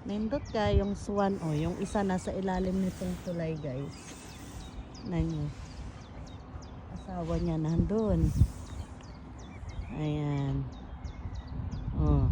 Nindot ka yung swan, oh, yung isa nasa ilalim nitong tulay, guys. Nanyo. Asawa niya nandun. Ayan. Oh.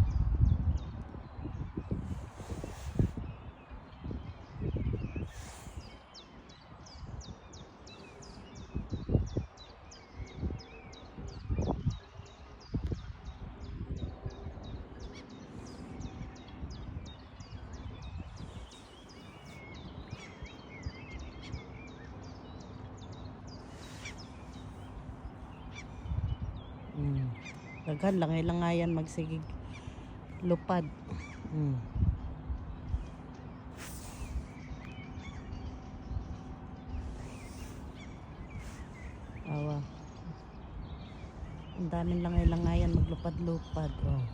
Daghan lang nga yan magsigig lupad. Awa. Ang daming lang yan maglupad-lupad. Oh.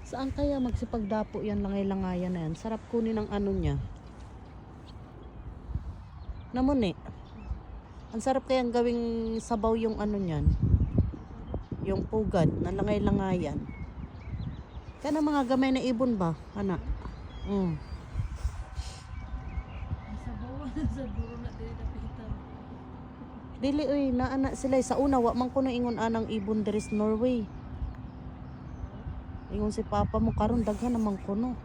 Saan kaya magsipagdapo yan langay-langayan na yan? Sarap kunin ang ano niya. Namon eh. Ang sarap kayang gawing sabaw yung ano niyan. Yung pugad na langay-langayan. Kaya na mga gamay na ibon ba? Ana. Sabaw sa buro na dili napitan. Dili oy na ana sila sa una wa man kuno ingon anang ibon deres Norway. Ingon si papa mo karon daghan naman kuno.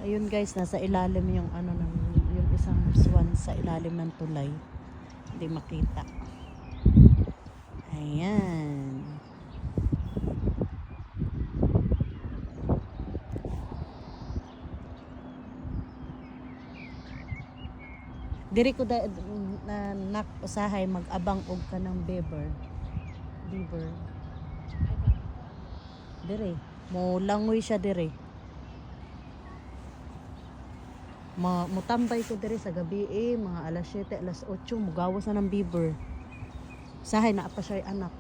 Ayun guys, nasa ilalim yung ano ng yung isang swan sa ilalim ng tulay. Hindi makita. Ayan. Diri ko na usahay mag-abang og ka ng beaver. Diri. Mo langoy siya diri. Mutambay ko diri sa gabi mga alas 7, alas 8 mugawas na ng beaver. Sahay na pa siya anak.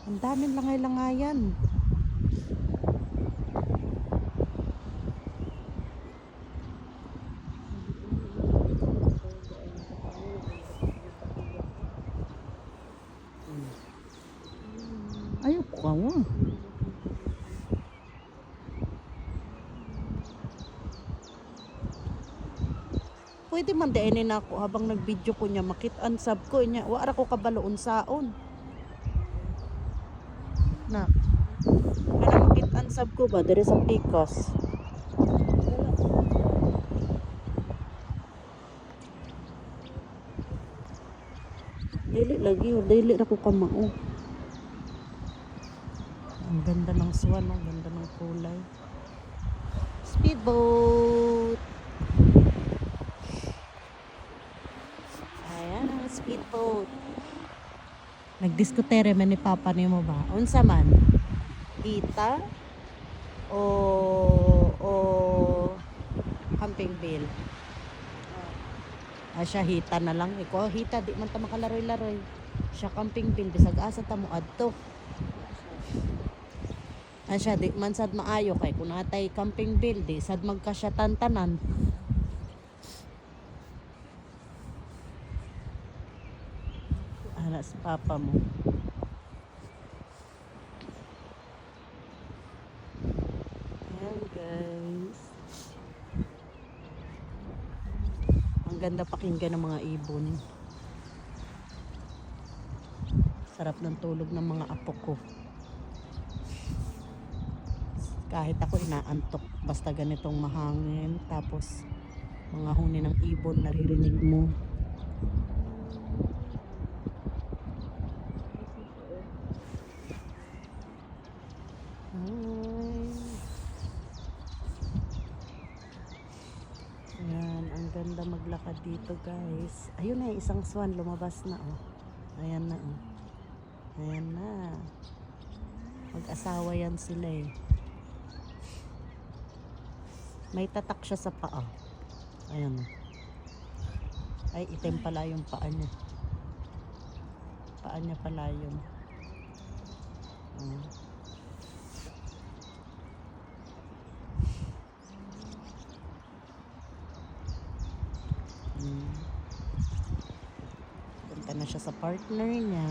Ang daming langay-langayan. Ayaw po ka mo. Pwede man diinin ako habang nag-video ko niya makit-an sab ko niya. Wa ra ko kabaloon saon. Na. Kana makit-an sab ko ba diri sa Picos. Dili ra ko kamao. Ang ganda ng swan, ang ganda ng kulay. Speedboat. Ayan ang speedboat. Nagdiskutere man ni papa nimo ba? Unsa man? Hita o camping bill? Siya hita na lang. Ikaw hita di man ta makalaroy-laroy. Siya camping bill bisag asa ta mo adto. Siya di man sad maayo kay kun atay camping bill di sad magkasya tantanan. Ala si papa mo. Ayan guys. Ang ganda pakinggan ng mga ibon. Sarap ng tulog ng mga apo ko. Kahit ako inaantok basta ganitong mahangin tapos mga huni ng ibon naririnig mo. Ayan, ang ganda maglakad dito guys. Ayun na isang swan lumabas na oh. Ayan na oh. Ayan na. Mag-asawa yan sila eh. May tatak siya sa paa. Ayan. Ay, itim pala yung paa niya. Paa niya pala yun. na siya sa partner niya.